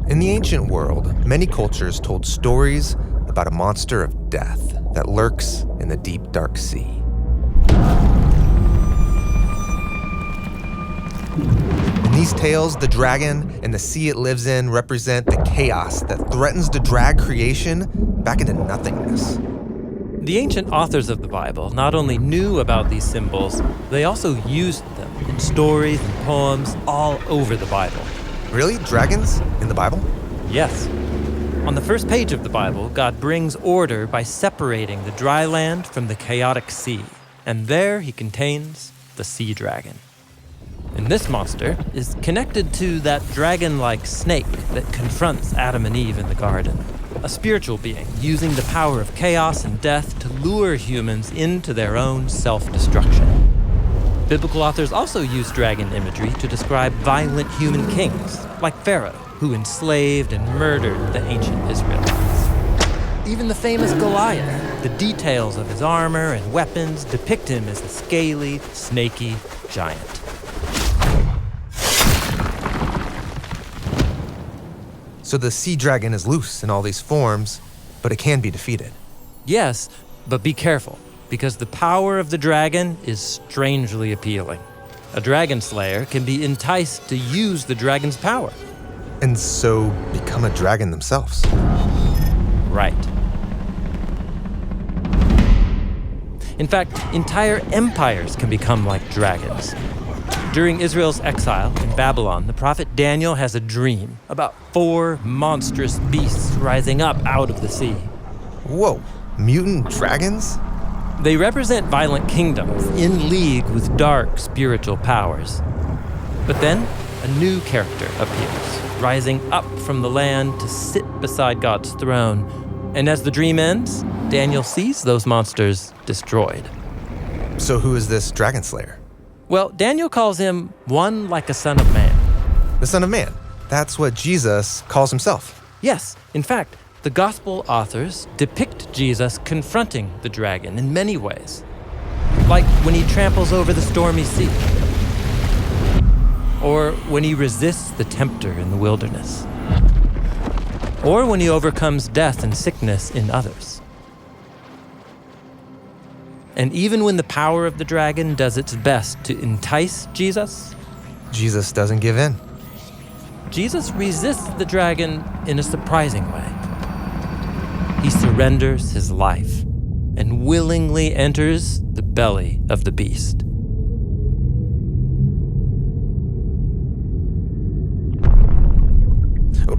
In the ancient world, many cultures told stories about a monster of death that lurks in the deep, dark sea. In these tales, the dragon and the sea it lives in represent the chaos that threatens to drag creation back into nothingness. The ancient authors of the Bible not only knew about these symbols, they also used them in stories and poems all over the Bible. Really? Dragons in the Bible? Yes. On the first page of the Bible, God brings order by separating the dry land from the chaotic sea, and there he contains the sea dragon. And this monster is connected to that dragon-like snake that confronts Adam and Eve in the garden. A spiritual being using the power of chaos and death to lure humans into their own self-destruction. Biblical authors also use dragon imagery to describe violent human kings, like Pharaoh, who enslaved and murdered the ancient Israelites. Even the famous Goliath, the details of his armor and weapons depict him as a scaly, snaky giant. So the sea dragon is loose in all these forms, but it can be defeated. Yes, but be careful, because the power of the dragon is strangely appealing. A dragon slayer can be enticed to use the dragon's power. And so become a dragon themselves. Right. In fact, entire empires can become like dragons. During Israel's exile in Babylon, the prophet Daniel has a dream about 4 monstrous beasts rising up out of the sea. Whoa, mutant dragons? They represent violent kingdoms in league with dark spiritual powers. But then, a new character appears, rising up from the land to sit beside God's throne. And as the dream ends, Daniel sees those monsters destroyed. So who is this dragon slayer? Well, Daniel calls him one like a son of man. The Son of Man. That's what Jesus calls himself. Yes, in fact, the gospel authors depict Jesus confronting the dragon in many ways. Like when he tramples over the stormy sea. Or when he resists the tempter in the wilderness. Or when he overcomes death and sickness in others. And even when the power of the dragon does its best to entice Jesus, Jesus doesn't give in. Jesus resists the dragon in a surprising way. He surrenders his life and willingly enters the belly of the beast.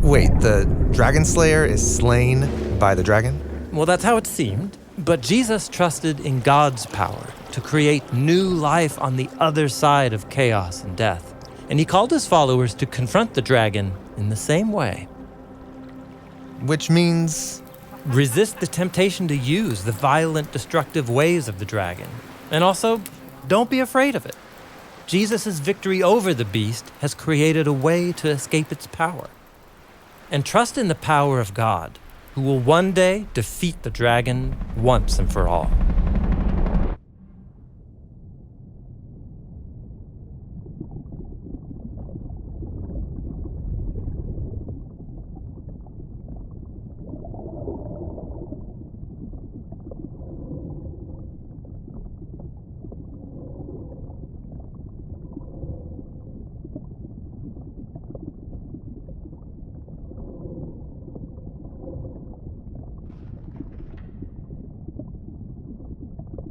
Wait, the dragon slayer is slain by the dragon? Well, that's how it seemed. But Jesus trusted in God's power to create new life on the other side of chaos and death. And he called his followers to confront the dragon in the same way. Which means... resist the temptation to use the violent, destructive ways of the dragon. And also, don't be afraid of it. Jesus' victory over the beast has created a way to escape its power. And trust in the power of God, who will one day defeat the dragon once and for all.